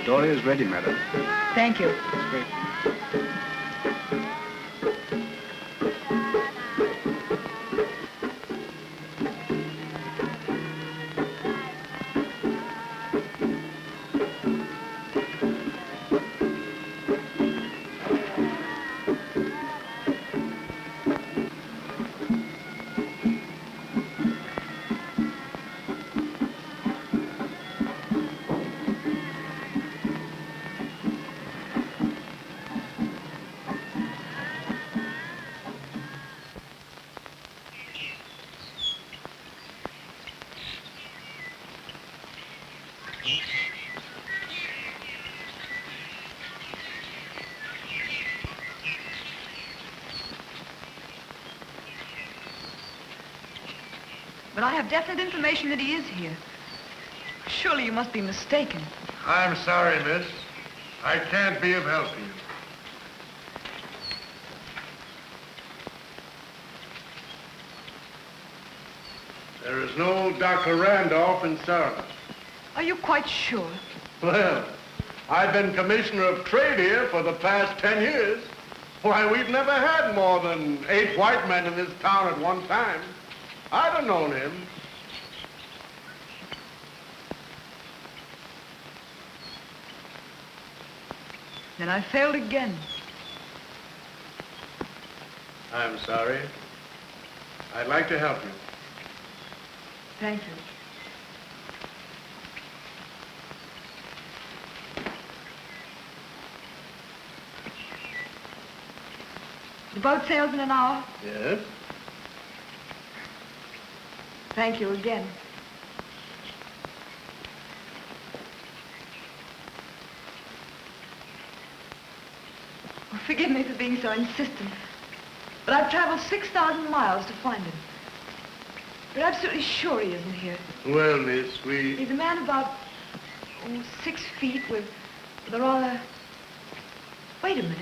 Dory is ready, madam. Thank you. That's great. But I have definite information that he is here. Surely you must be mistaken. I'm sorry, miss. I can't be of help to you. There is no Dr. Randolph in Sarah. Are you quite sure? Well, I've been commissioner of trade here for the past 10 years. Why, we've never had more than 8 white men in this town at one time. I'd have known him. Then I failed again. I'm sorry. I'd like to help you. Thank you. The boat sails in an hour? Yes? Thank you again. Oh, forgive me for being so insistent, but I've traveled 6,000 miles to find him. You're absolutely sure he isn't here? Well, miss, He's a man about 6 feet with a rather... Wait a minute.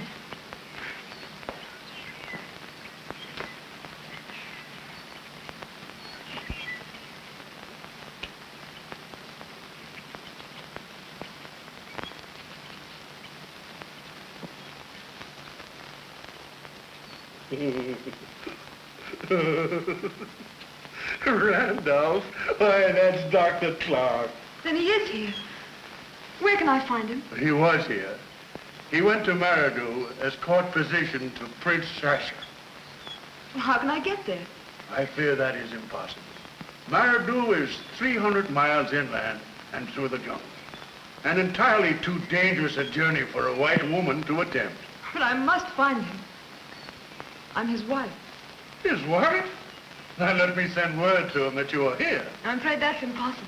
Randolph? Why, that's Dr. Clark. Then he is here. Where can I find him? He was here. He went to Maradu as court physician to Prince Sasha. Well, how can I get there? I fear that is impossible. Maradu is 300 miles inland and through the jungle. An entirely too dangerous a journey for a white woman to attempt. But I must find him. I'm his wife. His wife? Now let me send word to him that you are here. I'm afraid that's impossible.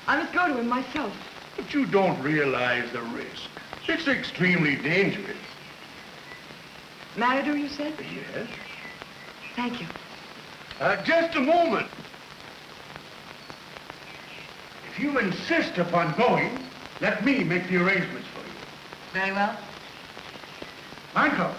I must go to him myself. But you don't realize the risk. It's extremely dangerous. Maradu, you said? Yes. Thank you. Just a moment. If you insist upon going, let me make the arrangements for you. Very well. Uncle.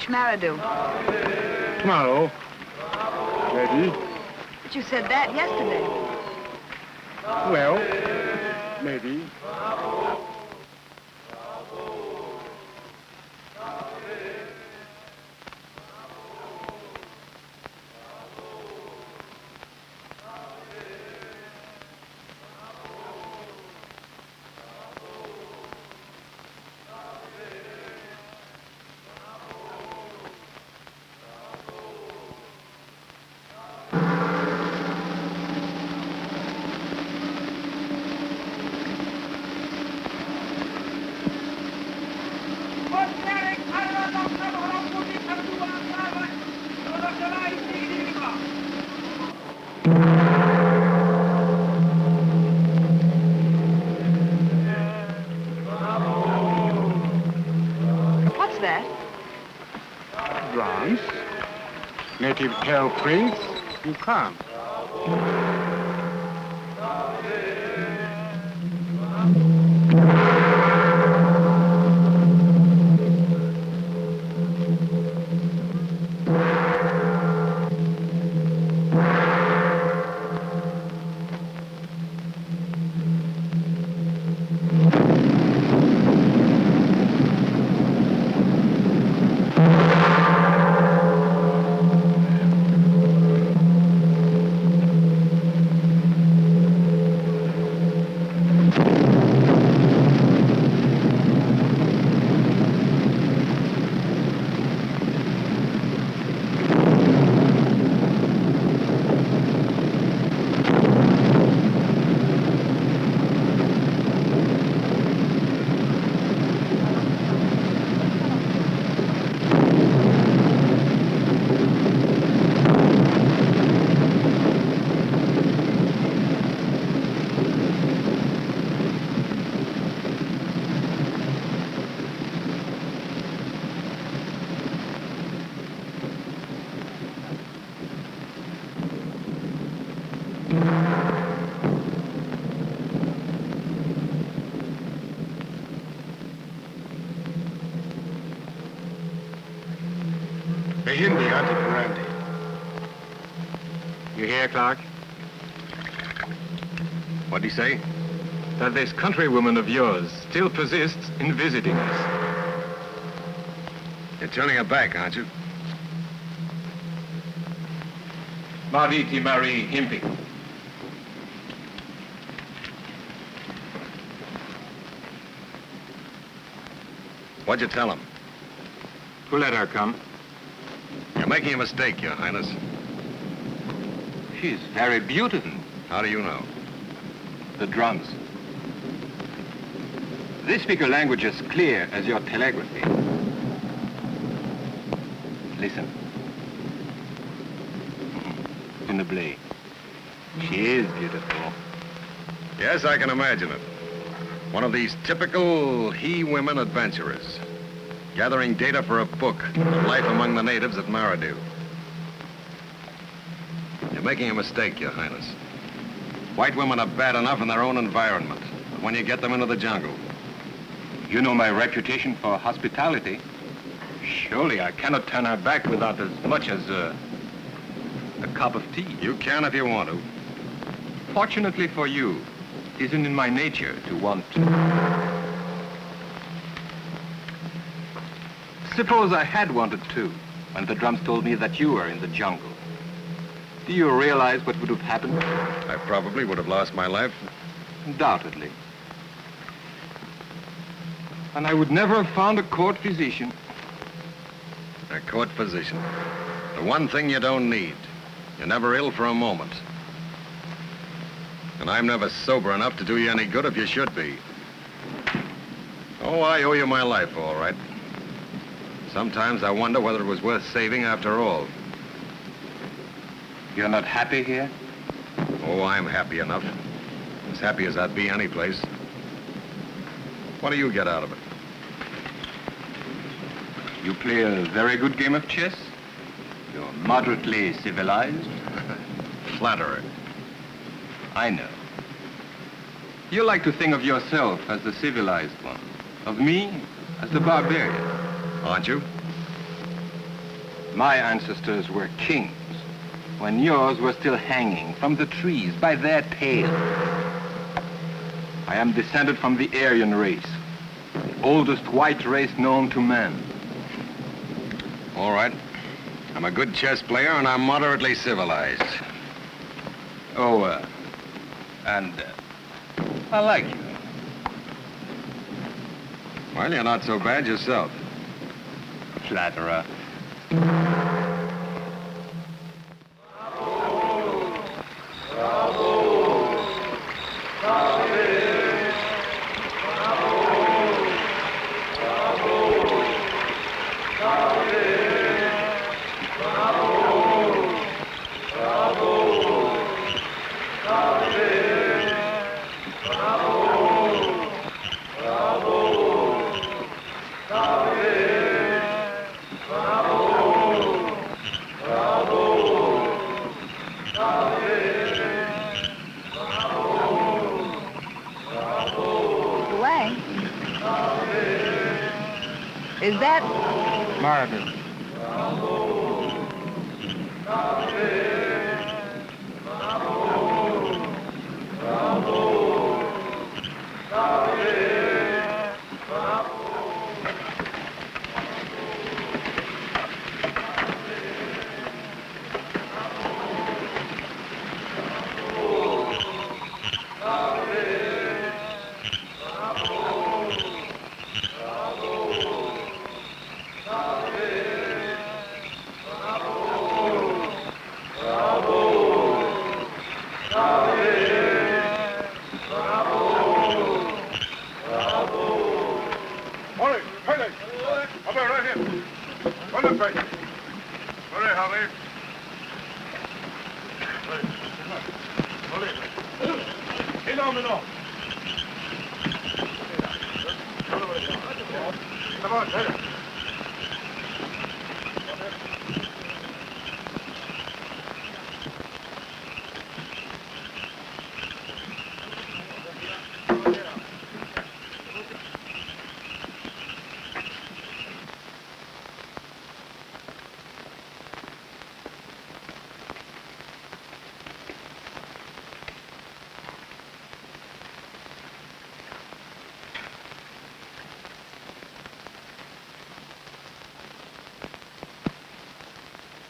Maradu. Tomorrow. Maybe. But you said that yesterday. Well, maybe. What's that? Drums. Native tell Prince, you can't. The Hindi anti-brandy. You hear, Clark? What'd he say? That this countrywoman of yours still persists in visiting us. You're turning her back, aren't you? Mariti Mari Himpi. What'd you tell him? Who let her come? You're making a mistake, Your Highness. She's very beautiful. How do you know? The drums. They speak a language as clear as your telegraphy. Listen. In the blade. She is beautiful. Yes, I can imagine it. One of these typical he-women adventurers, gathering data for a book of life among the natives at Maradu. You're making a mistake, Your Highness. White women are bad enough in their own environment, but when you get them into the jungle. You know my reputation for hospitality. Surely I cannot turn her back without as much as a cup of tea. You can if you want to. Fortunately for you, it isn't in my nature to want. Suppose I had wanted to, when the drums told me that you were in the jungle. Do you realize what would have happened? I probably would have lost my life. Undoubtedly. And I would never have found a court physician. A court physician. The one thing you don't need. You're never ill for a moment. And I'm never sober enough to do you any good if you should be. Oh, I owe you my life, all right. Sometimes I wonder whether it was worth saving after all. You're not happy here? Oh, I'm happy enough. As happy as I'd be any place. What do you get out of it? You play a very good game of chess. You're moderately civilized. Flatterer. I know. You like to think of yourself as the civilized one. Of me as the barbarian. Aren't you? My ancestors were kings, when yours were still hanging from the trees by their tails. I am descended from the Aryan race, the oldest white race known to man. All right. I'm a good chess player, and I'm moderately civilized. Oh, I like you. Well, you're not so bad yourself. Flatterer. Is that? Maradu.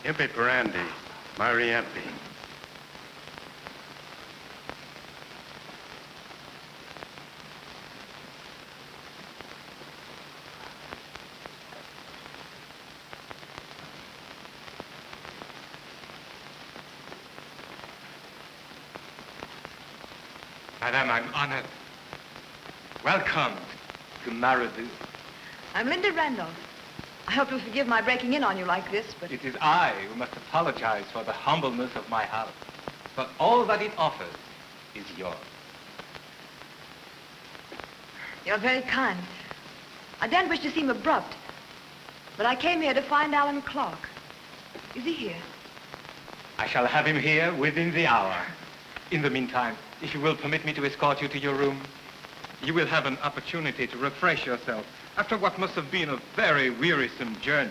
Impe Parandi, Mariampi. Madame, I'm honored. Welcome to Maradu. I'm Linda Randolph. I hope you'll forgive my breaking in on you like this, but... It is I who must apologize for the humbleness of my house. But all that it offers is yours. You're very kind. I don't wish to seem abrupt, but I came here to find Alan Clark. Is he here? I shall have him here within the hour. In the meantime, if you will permit me to escort you to your room, you will have an opportunity to refresh yourself after what must have been a very wearisome journey.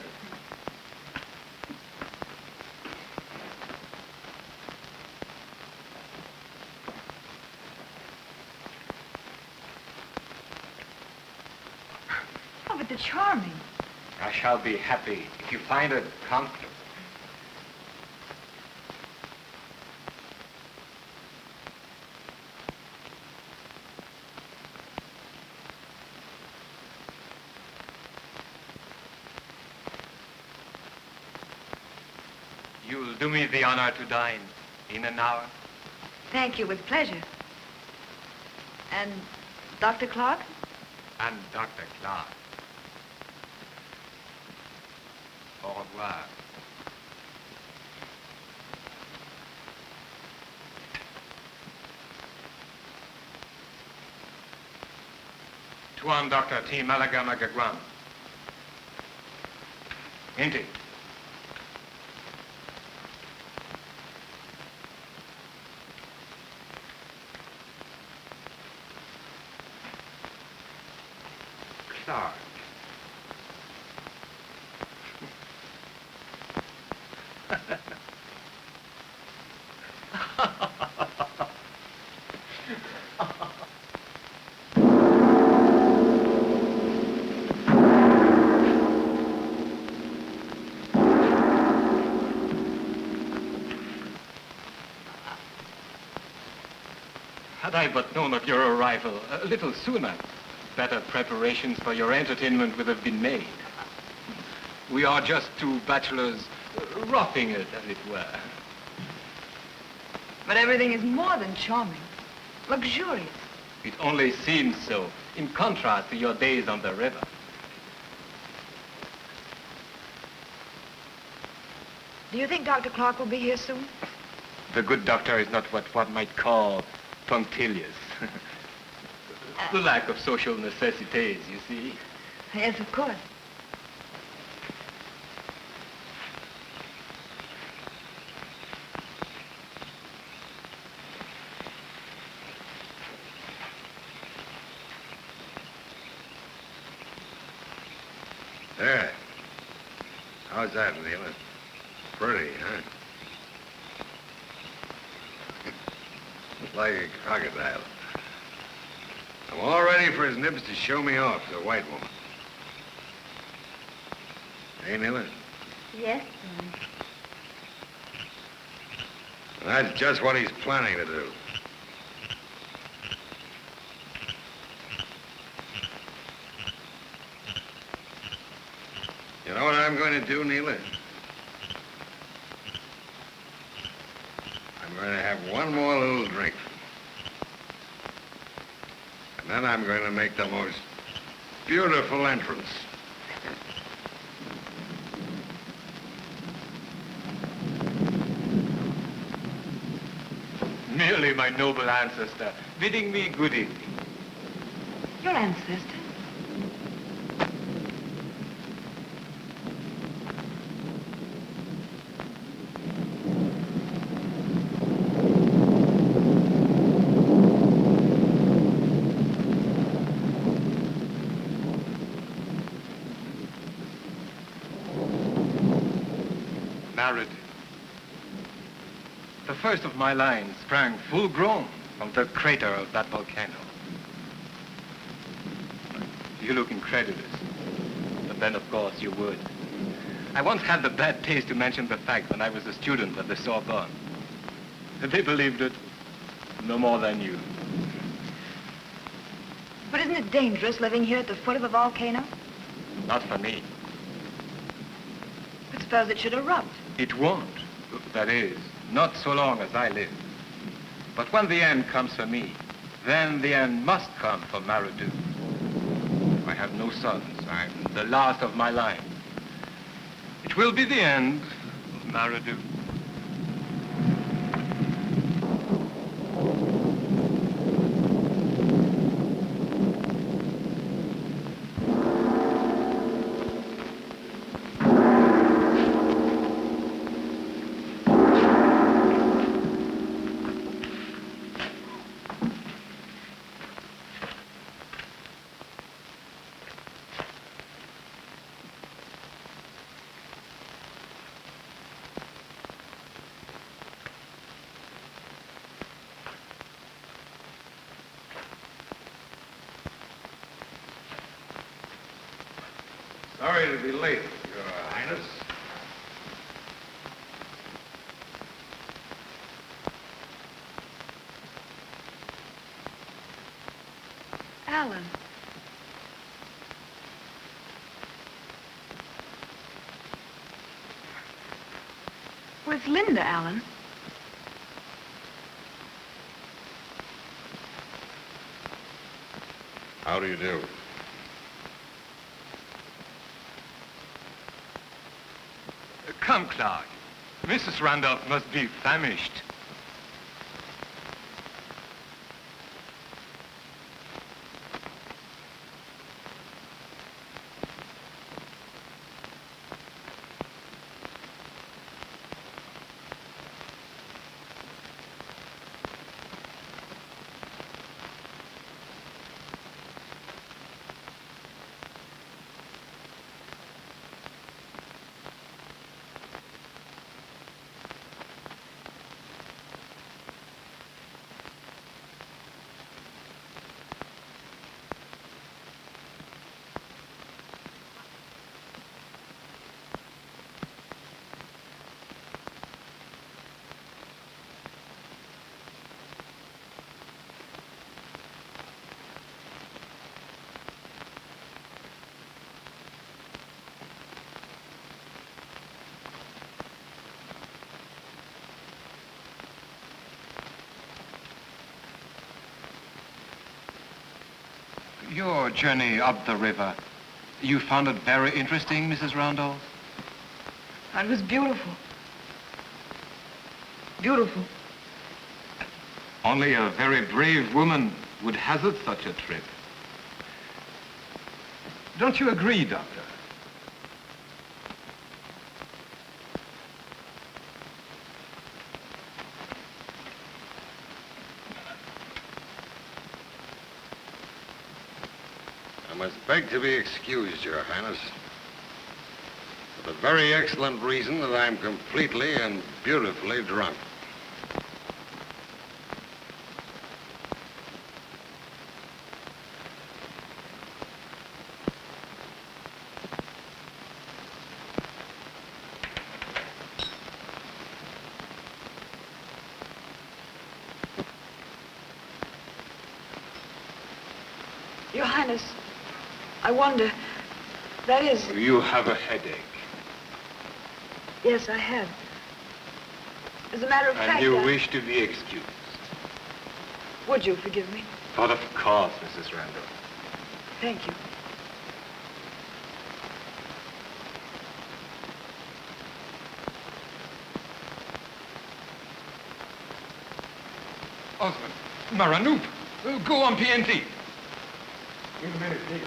Oh, but they're charming. I shall be happy if you find it comfortable. You'll do me the honor to dine in an hour? Thank you, with pleasure. And Dr. Clark? And Dr. Clark. Au revoir. Tuan Dr. T. Malaga Magagwan. Inti. Clark. Had I but known of your arrival a little sooner, better preparations for your entertainment would have been made. We are just two bachelors roughing it, as it were. But everything is more than charming. Luxurious. It only seems so, in contrast to your days on the river. Do you think Dr. Clark will be here soon? The good doctor is not what one might call punctilious. The lack of social necessities, you see. Yes, of course. There. How's that, Leela? Pretty, huh? Like a crocodile. I'm all ready for his nibs to show me off to a white woman. Hey, Leela? Yes, That's just what he's planning to do. You know what I'm going to do, Neela? I'm going to have one more little drink. And then I'm going to make the most beautiful entrance. Merely my noble ancestor, bidding me good evening. Your ancestor? Maradu. The first of my line sprang full grown from the crater of that volcano. You look incredulous, but then of course you would. I once had the bad taste to mention the fact when I was a student at the Sorbonne. They believed it no more than you. But isn't it dangerous living here at the foot of a volcano? Not for me. But suppose it should erupt. It won't. That is, not so long as I live. But when the end comes for me, then the end must come for Maradu. I have no sons. I'm the last of my line. It will be the end of Maradu. Sorry to be late, Your Highness. Alan. Where's Linda, Alan? How do you do? Come, Clark. Mrs. Randolph must be famished. Your journey up the river, you found it very interesting, Mrs. Randolph? It was beautiful. Beautiful. Only a very brave woman would hazard such a trip. Don't you agree, Doctor? I must beg to be excused, Your Highness, for the very excellent reason that I'm completely and beautifully drunk. Your Highness, I wonder, that is... You have a headache. Yes, I have. As a matter of fact, And you I- wish to be excused. Would you forgive me? But of course, Mrs. Randolph. Thank you. Osmond, Maranoop, go on PNT. Wait a minute, Dick.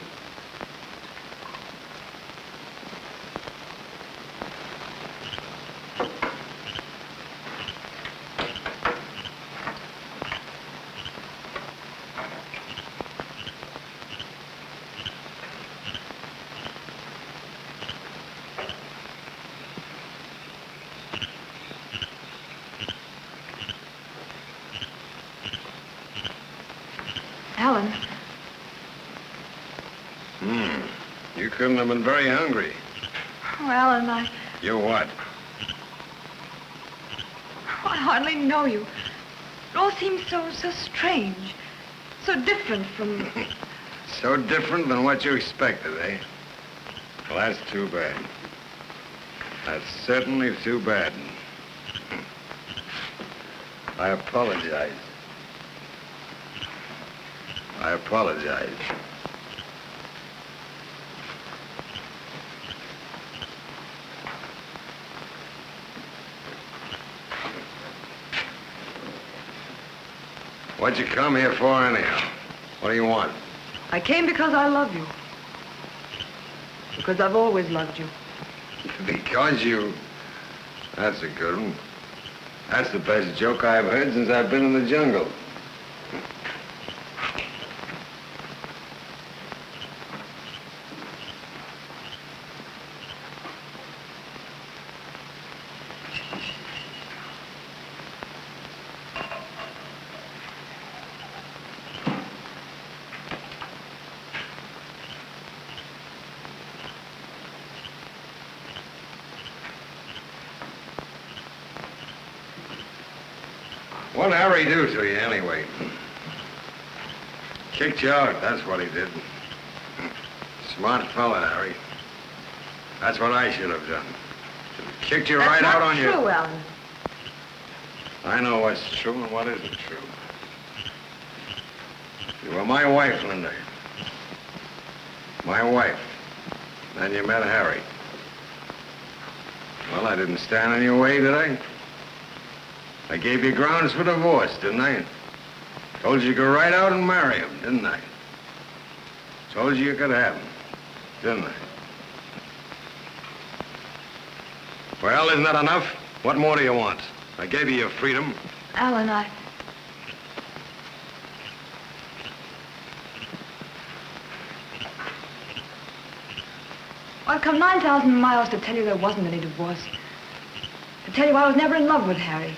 Alan, You couldn't have been very hungry. oh, Alan, You what? I hardly know you. It all seems so strange, so different from... So different than what you expected, eh? Well, that's too bad. That's certainly too bad. I apologize. I apologize. What'd you come here for anyhow? What do you want? I came because I love you. Because I've always loved you. Because you... That's a good one. That's the best joke I've heard since I've been in the jungle. What'd Harry do to you, anyway? Kicked you out, that's what he did. Smart fella, Harry. That's what I should have done. Kicked you right out on That's not your... true, Alan. I know what's true and what isn't true. You were my wife, Linda. My wife. Then you met Harry. Well, I didn't stand in your way, did I? I gave you grounds for divorce, didn't I? Told you you could ride out and marry him, didn't I? Told you you could have him, didn't I? Well, isn't that enough? What more do you want? I gave you your freedom. Alan, I've come 9,000 miles to tell you there wasn't any divorce. To tell you I was never in love with Harry.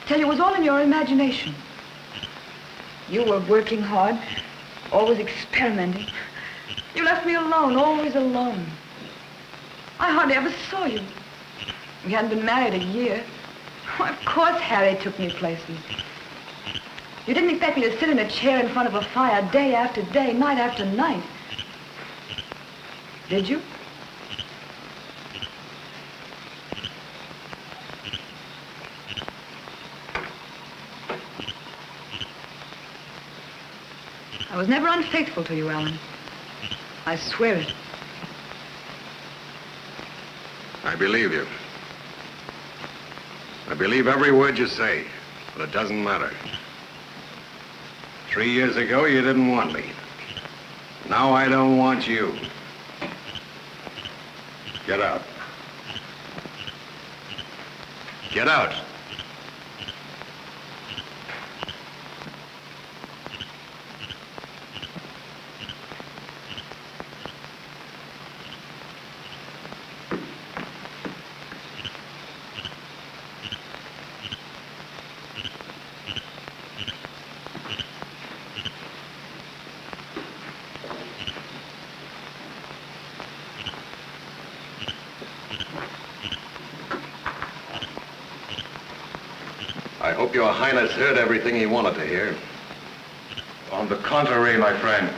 To tell you it was all in your imagination. You were working hard, always experimenting. You left me alone, always alone. I hardly ever saw you. We hadn't been married a year. Why, of course Harry took me places. You didn't expect me to sit in a chair in front of a fire day after day, night after night. Did you? I was never unfaithful to you, Alan. I swear it. I believe you. I believe every word you say, but it doesn't matter. 3 years ago, you didn't want me. Now I don't want you. Get out. Get out. I hope Your Highness heard everything he wanted to hear. On the contrary, my friend,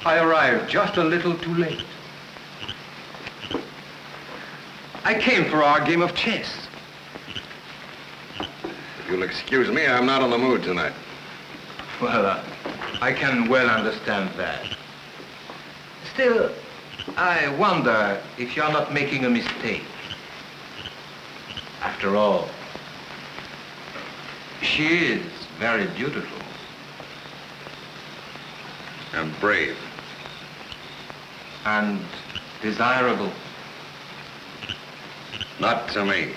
I arrived just a little too late. I came for our game of chess. If you'll excuse me, I'm not in the mood tonight. Well, I can well understand that. Still, I wonder if you're not making a mistake. After all, she is very beautiful. And brave. And desirable. Not to me.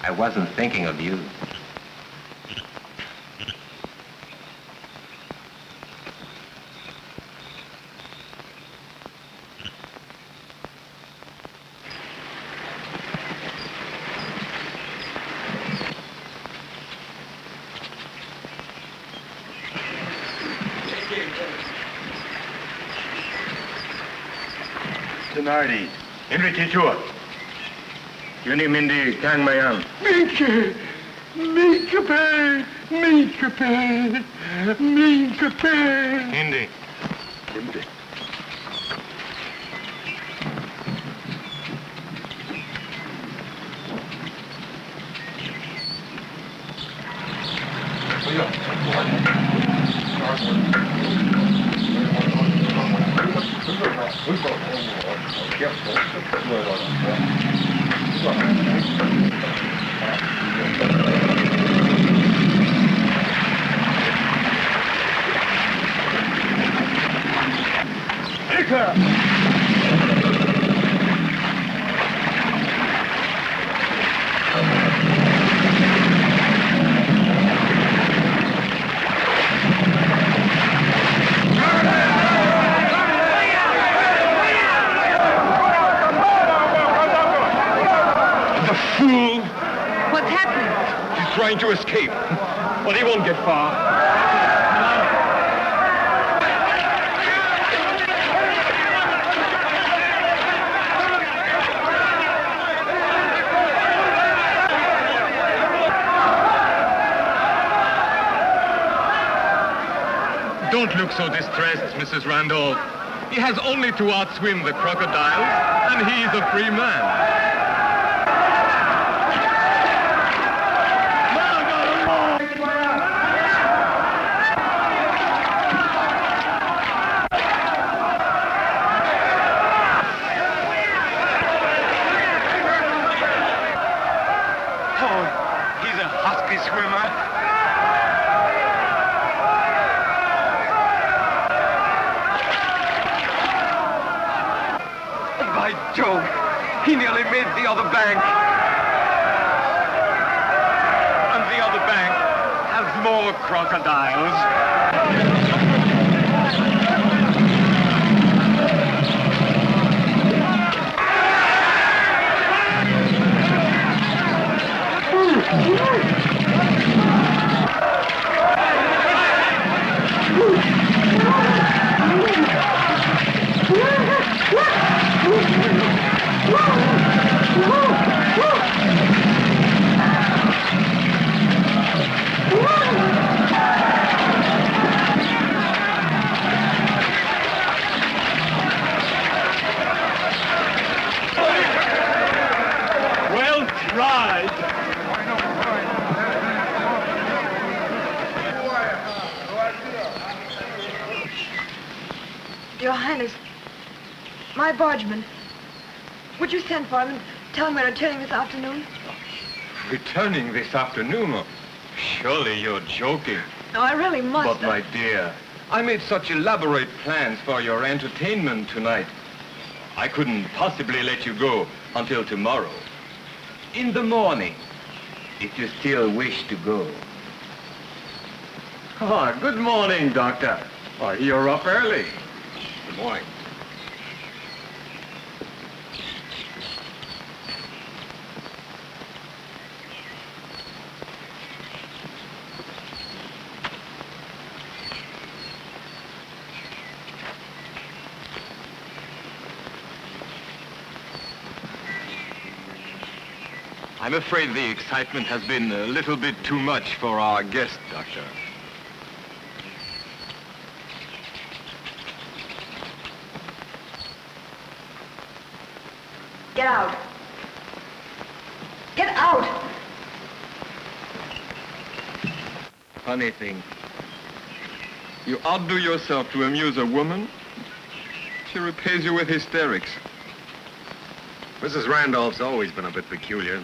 I wasn't thinking of you. Tenardi, Enrique Chua. Yuni Mindi Tang Mayan. Minke! Minke! Minke! Minke! Hindi. Hindi. What's happening? He's trying to escape, but he won't get far. Don't look so distressed, Mrs. Randolph. He has only to outswim the crocodiles, and he's a free man. He's a husky swimmer. By Jove, he nearly made the other bank. And the other bank has more crocodiles. Highness, my bargeman. Would you send for him and tell him we're returning this afternoon? Returning this afternoon? Surely you're joking. No, I really must. But, my dear, I made such elaborate plans for your entertainment tonight. I couldn't possibly let you go until tomorrow. In the morning, if you still wish to go. Oh, good morning, Doctor. Oh, you're up early. Good morning. I'm afraid the excitement has been a little bit too much for our guest, Doctor. Get out. Get out! Funny thing. You outdo yourself to amuse a woman. She repays you with hysterics. Mrs. Randolph's always been a bit peculiar.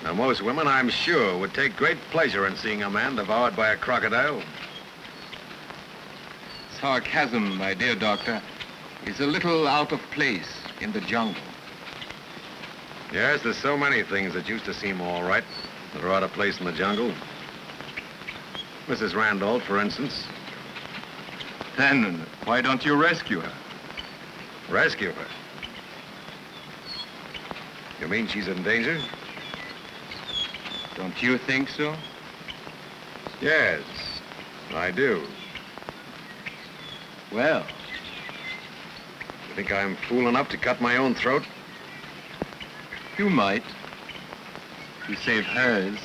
Now, most women, I'm sure, would take great pleasure in seeing a man devoured by a crocodile. Sarcasm, my dear Doctor, is a little out of place in the jungle. Yes, there's so many things that used to seem all right that are out of place in the jungle. Mrs. Randolph, for instance. Then why don't you rescue her? Rescue her? You mean she's in danger? Don't you think so? Yes, I do. Well, You think I'm fool enough to cut my own throat? you might. To save hers.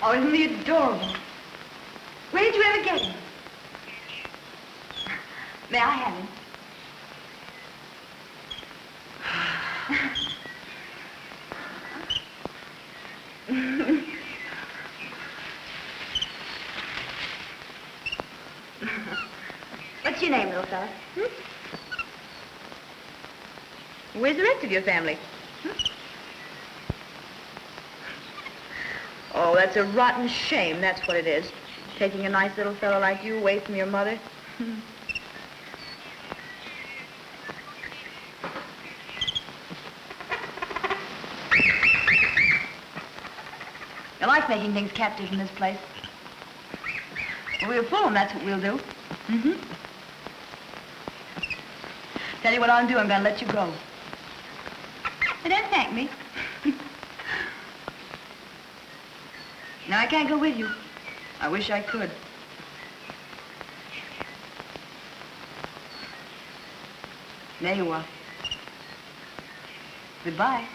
Oh, isn't he adorable? Where did you ever get him? May I have him? What's your name, little fella? Where's the rest of your family? Oh, that's a rotten shame, that's what it is. Taking a nice little fellow like you away from your mother. You like making things captive in this place. Well, we'll fool them, that's what we'll do. Tell you what I'll do, I'm gonna let you go. But don't thank me. Now, I can't go with you. I wish I could. There you are. Goodbye.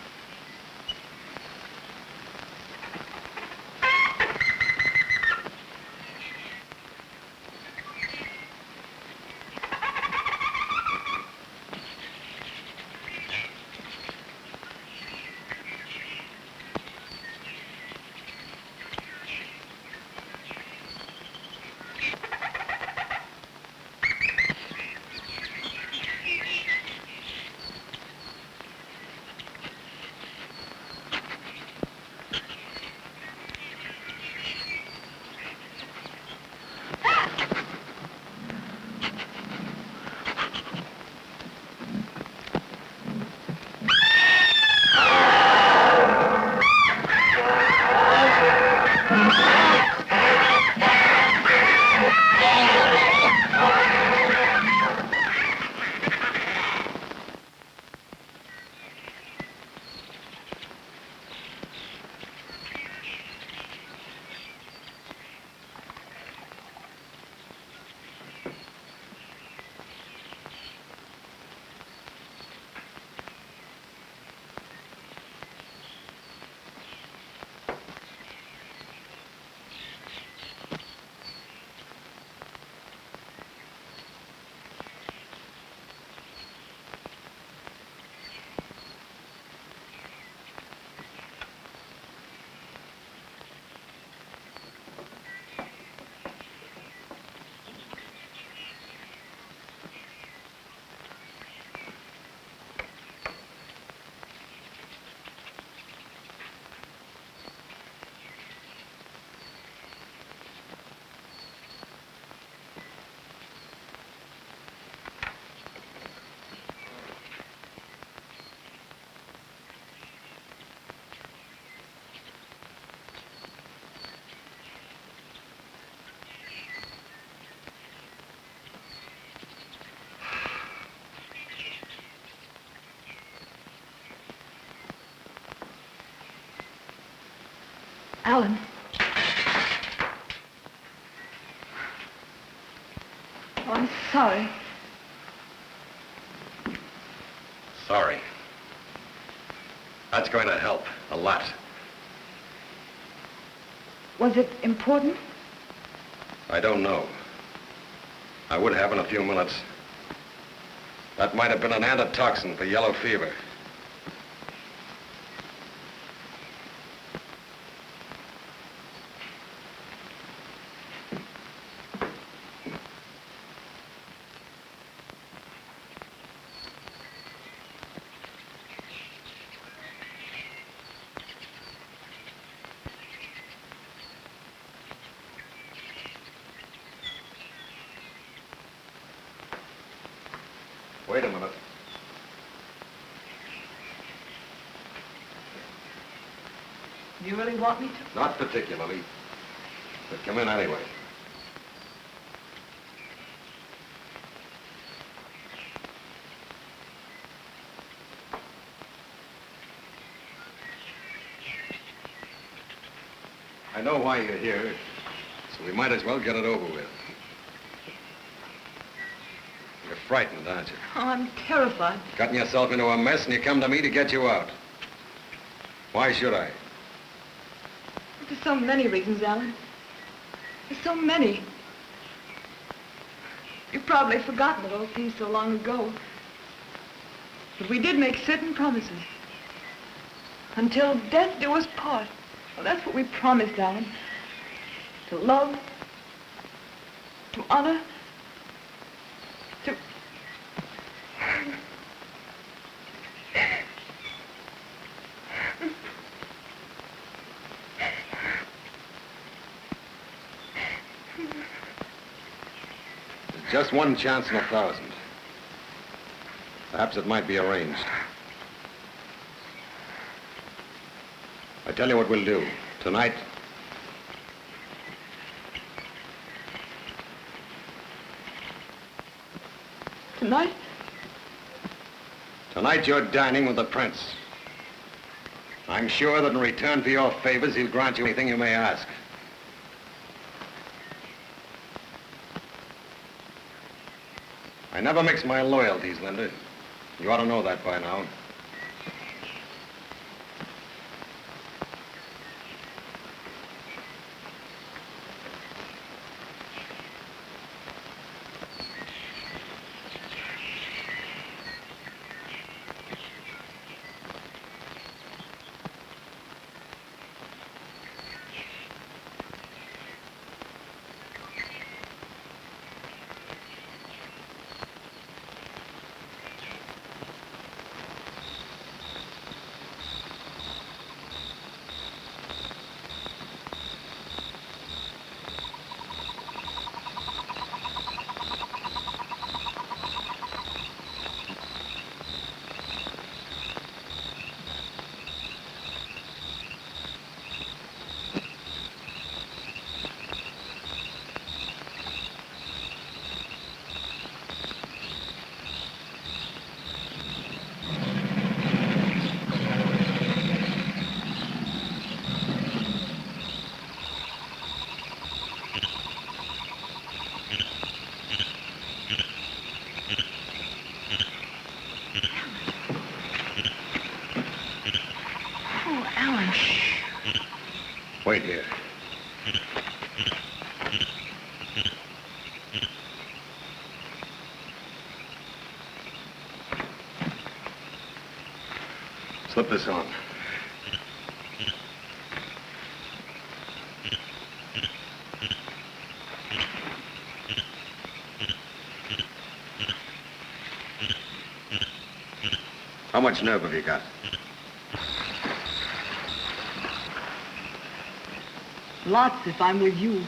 Alan. Oh, I'm sorry. Sorry. That's going to help a lot. Was it important? I don't know. I would have in a few minutes. That might have been an antitoxin for yellow fever. Wait a minute. Do you really want me to? Not particularly. But come in anyway. I know why you're here, so we might as well get it over with. You're frightened, aren't you? Oh, I'm terrified. Gotten yourself into a mess and you come to me to get you out. Why should I? There's so many reasons, Alan. There's so many. You've probably forgotten it all seems so long ago. But we did make certain promises. Until death do us part. Well, that's what we promised, Alan. To love, to honor, to... There's just one chance in 1,000. Perhaps it might be arranged. I tell you what we'll do. Tonight, Tonight? Tonight you're dining with the prince. I'm sure that in return for your favors, he'll grant you anything you may ask. I never mix my loyalties, Linda. You ought to know that by now. Wait here. Slip this on. How much nerve have you got? Lots if I'm with you.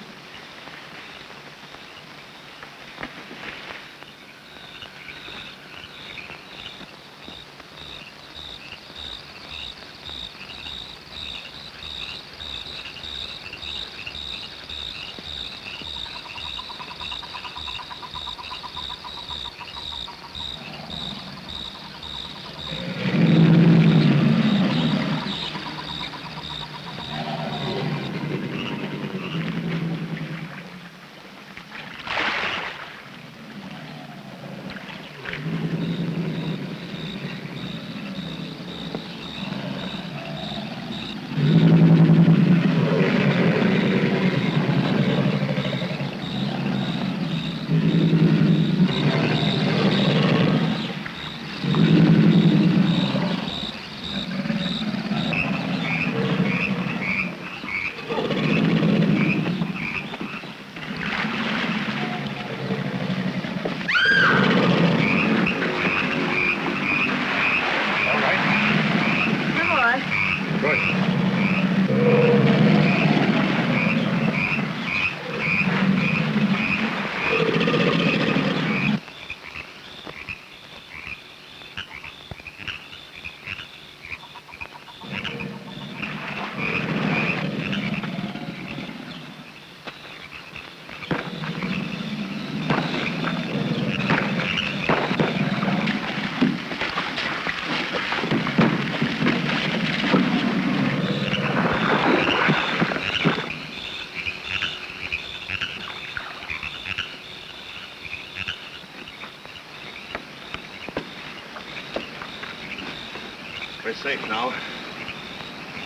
We're safe now.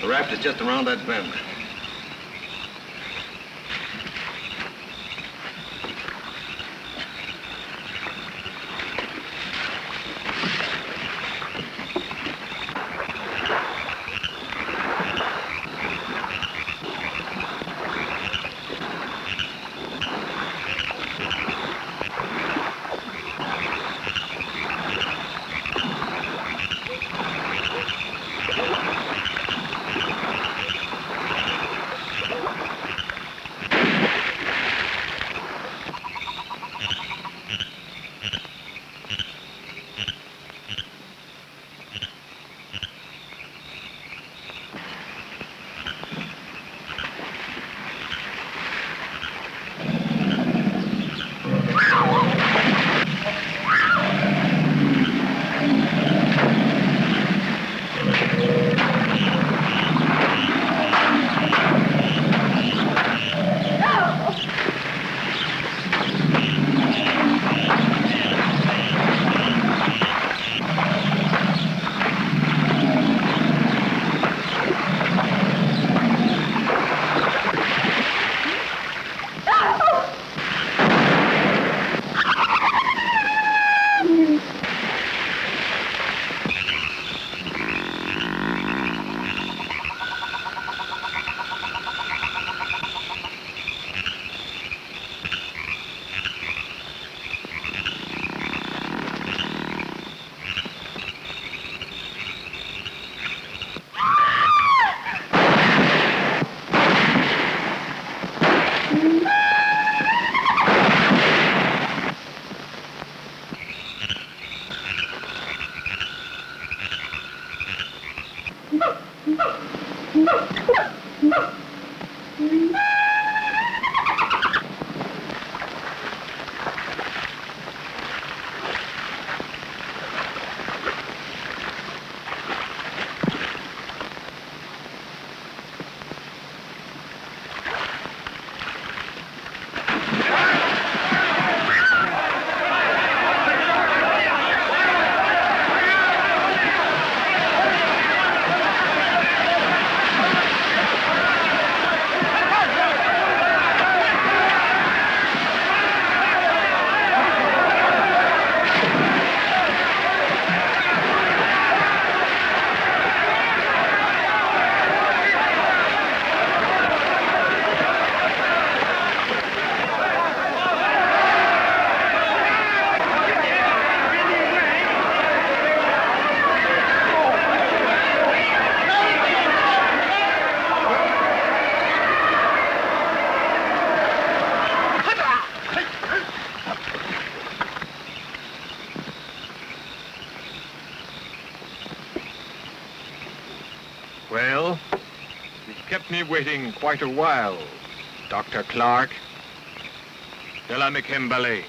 The raft is just around that bend. Well, you've kept me waiting quite a while, Dr. Clark. De la Mekembale.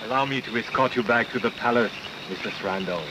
Allow me to escort you back to the palace, Mrs. Randall.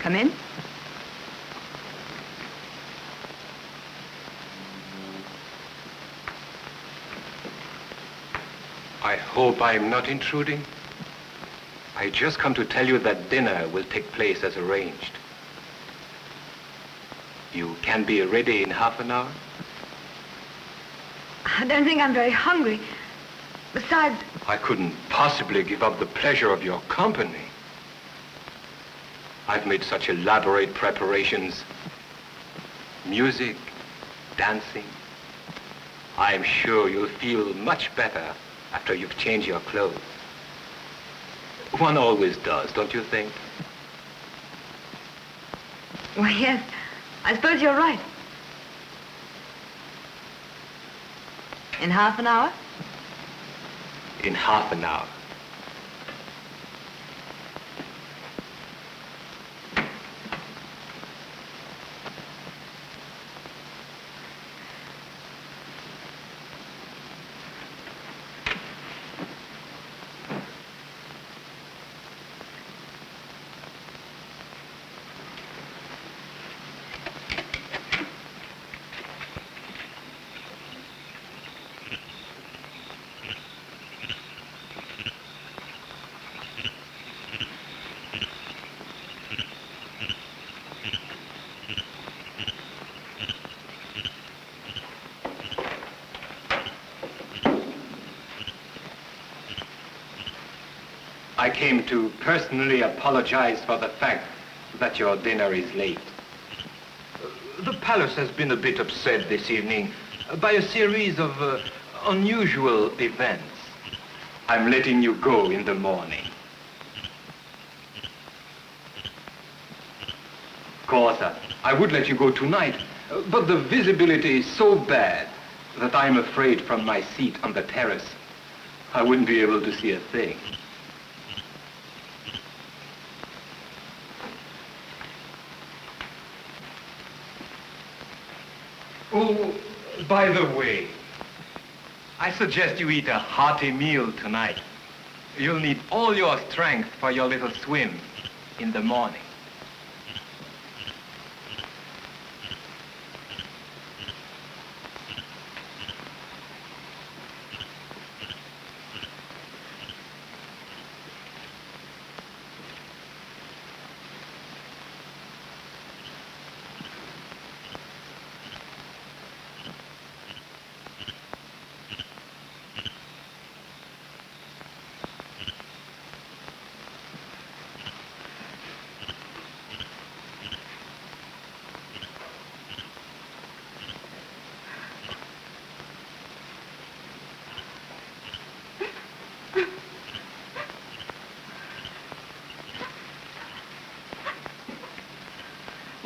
Come in. I hope I'm not intruding. I just come to tell you that dinner will take place as arranged. You can be ready in half an hour? I don't think I'm very hungry. Besides, I couldn't possibly give up the pleasure of your company. I've made such elaborate preparations. Music, dancing. I'm sure you'll feel much better after you've changed your clothes. One always does, don't you think? well, yes, I suppose you're right. In half an hour? In half an hour. I came to personally apologize for the fact that your dinner is late. The palace has been a bit upset this evening by a series of unusual events. I'm letting you go in the morning. Of course, I would let you go tonight, but the visibility is so bad that I'm afraid from my seat on the terrace, I wouldn't be able to see a thing. Oh, by the way, I suggest you eat a hearty meal tonight. You'll need all your strength for your little swim in the morning.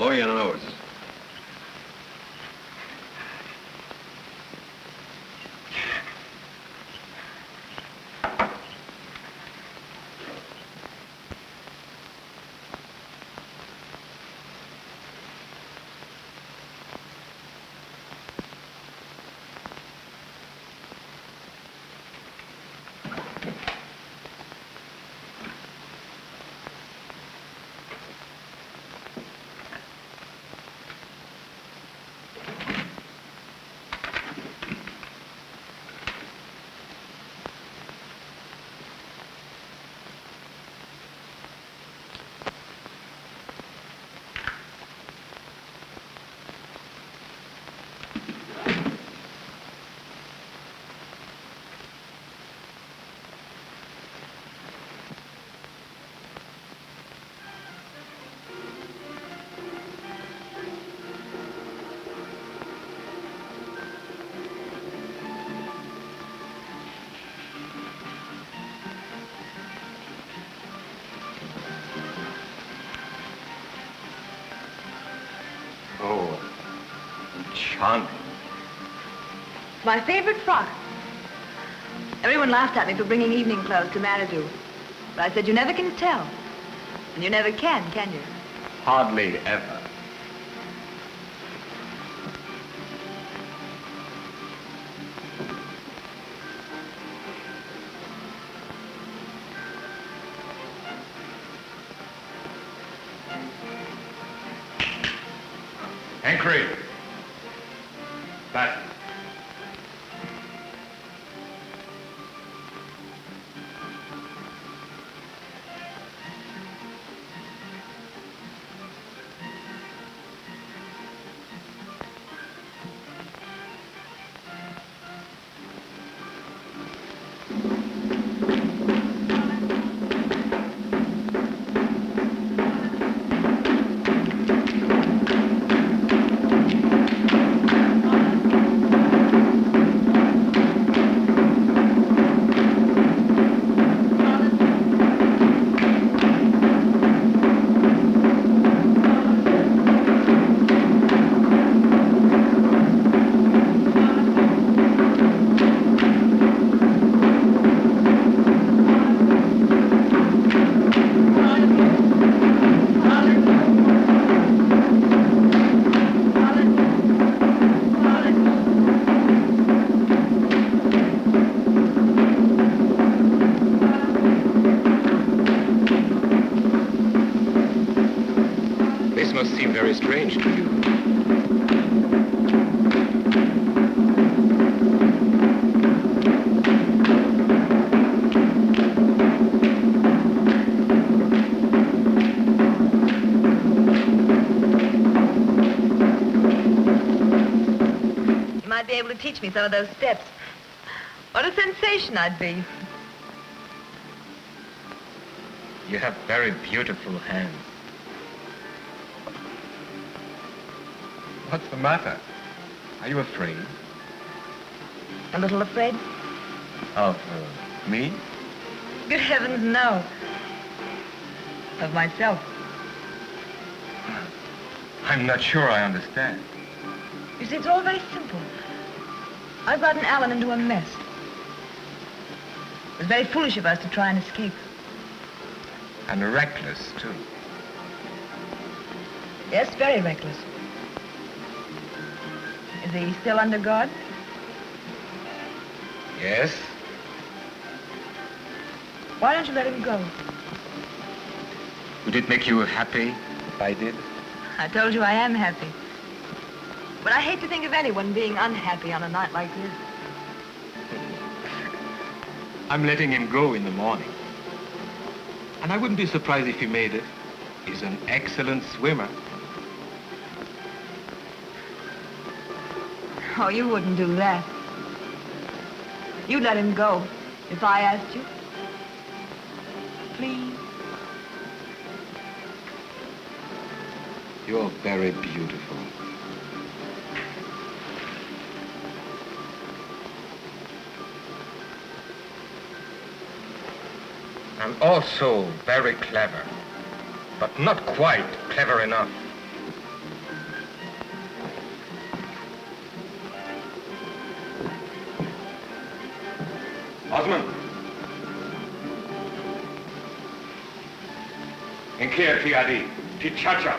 Blow your nose. Oh, charming. My favorite frock. Everyone laughed at me for bringing evening clothes to Maradu. But I said, you never can tell. And you never can you? Hardly ever. Anchoring. Fasten. seem very strange to you. You might be able to teach me some of those steps. What a sensation I'd be. You have very beautiful hands. What's the matter? Are you afraid? A little afraid? Of me? Good heavens, no. Of myself. I'm not sure I understand. You see, it's all very simple. I've gotten Alan into a mess. It was very foolish of us to try and escape. And reckless, too. Yes, very reckless. Is he still under guard? Yes? Why don't you let him go? Would it make you happy if I did? I told you I am happy. But I hate to think of anyone being unhappy on a night like this. I'm letting him go in the morning. And I wouldn't be surprised if he made it. He's an excellent swimmer. Oh, you wouldn't do that. You'd let him go if I asked you. Please. You're very beautiful. I'm also very clever, but not quite clever enough. Osman. In here, Tiadi. Tichacha.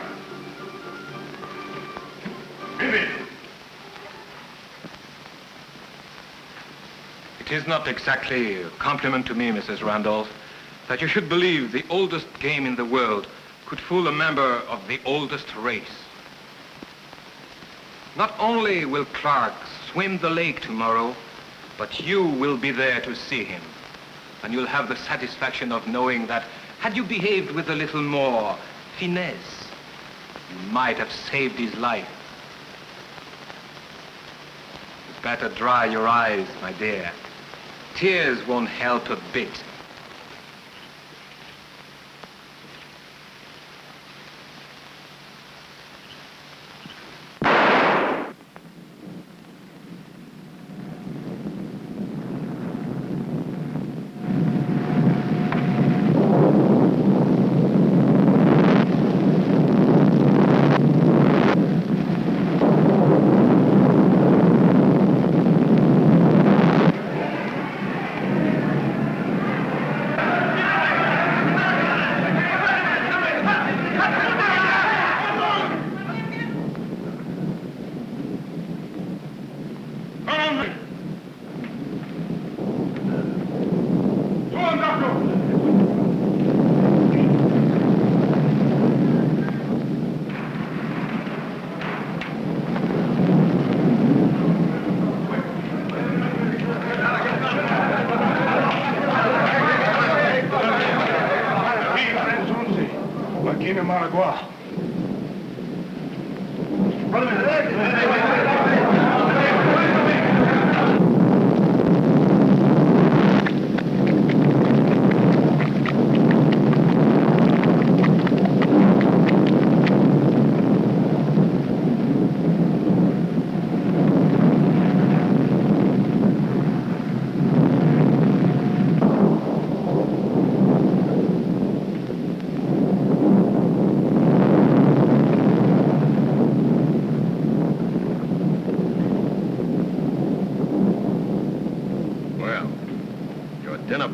It is not exactly a compliment to me, Mrs. Randolph, that you should believe the oldest game in the world could fool a member of the oldest race. Not only will Clark swim the lake tomorrow, but you will be there to see him. And you'll have the satisfaction of knowing that had you behaved with a little more finesse, you might have saved his life. You'd better dry your eyes, my dear. Tears won't help a bit.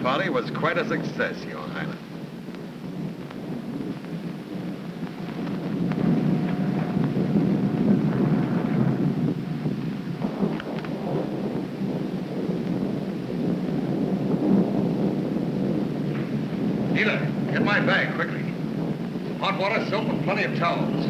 Party was quite a success, Your Highness. Dealer, get my bag quickly. Hot water, soap, and plenty of towels.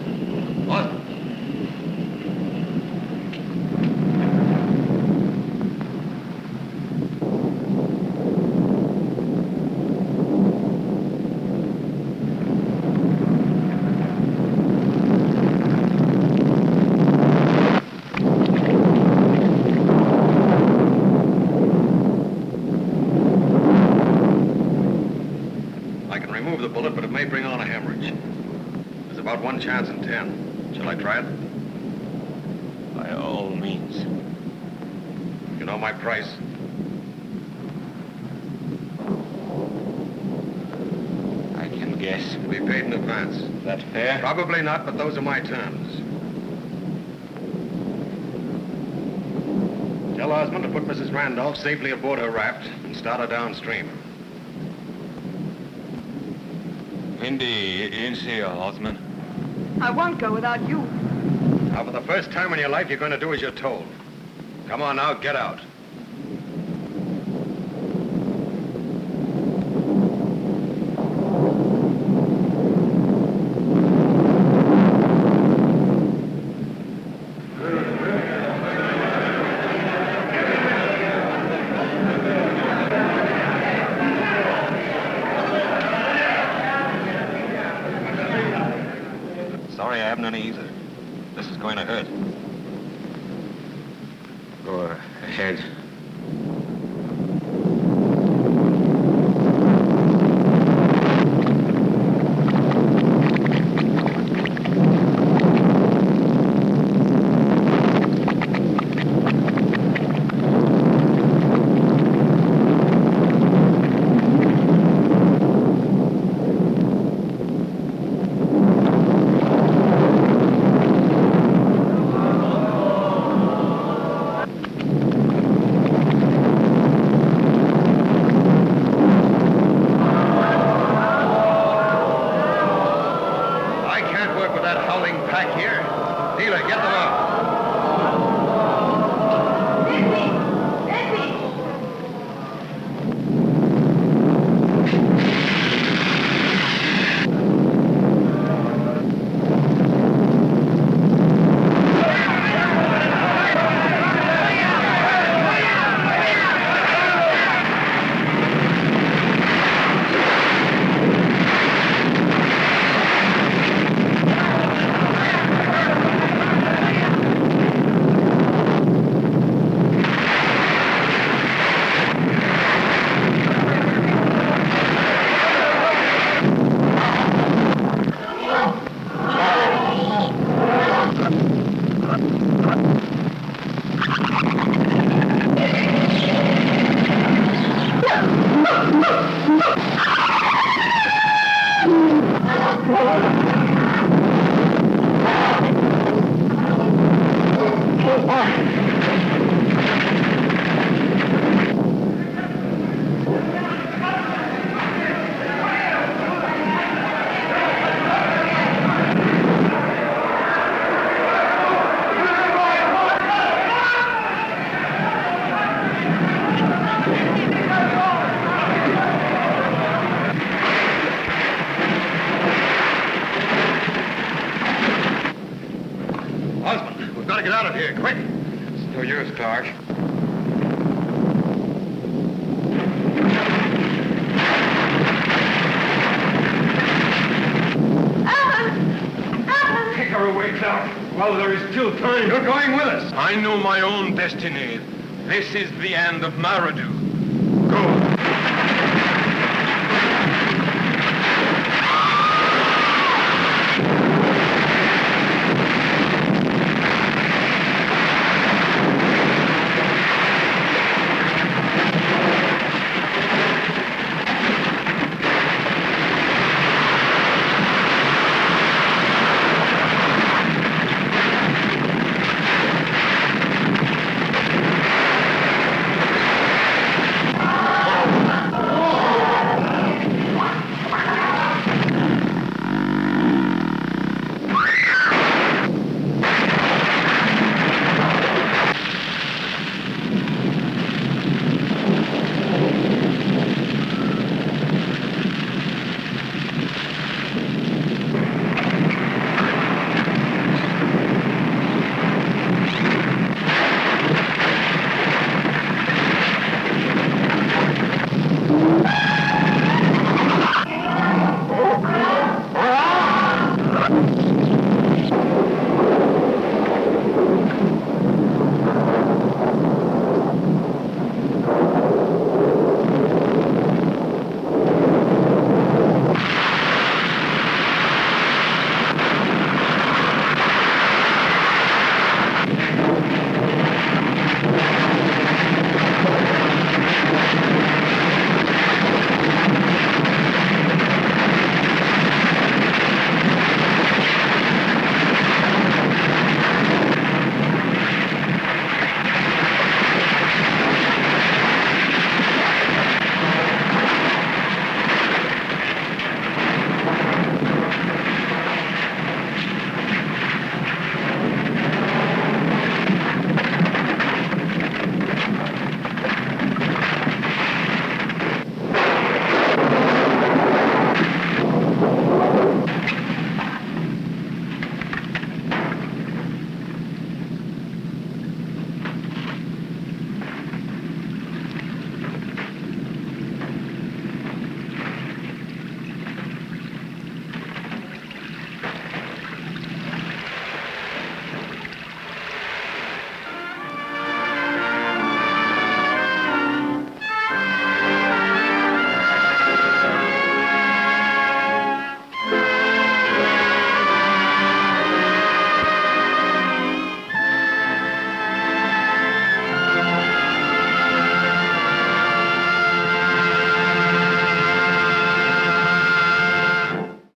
10. Shall I try it? By all means. You know my price? I can guess. It'll be paid in advance. That fair? Probably not, but those are my terms. Tell Osmond to put Mrs. Randolph safely aboard her raft and start her downstream. Windy in here, Osmond. I won't go without you. Now, for the first time in your life, you're going to do as you're told. Come on now, get out. Sorry, I haven't any either. This is going to hurt. Go ahead. Osmond, we've got to get out of here, quick. It's no use, Clark. Take her away, Clark, while there is still time. You're going with us. I know my own destiny. This is the end of Maradu.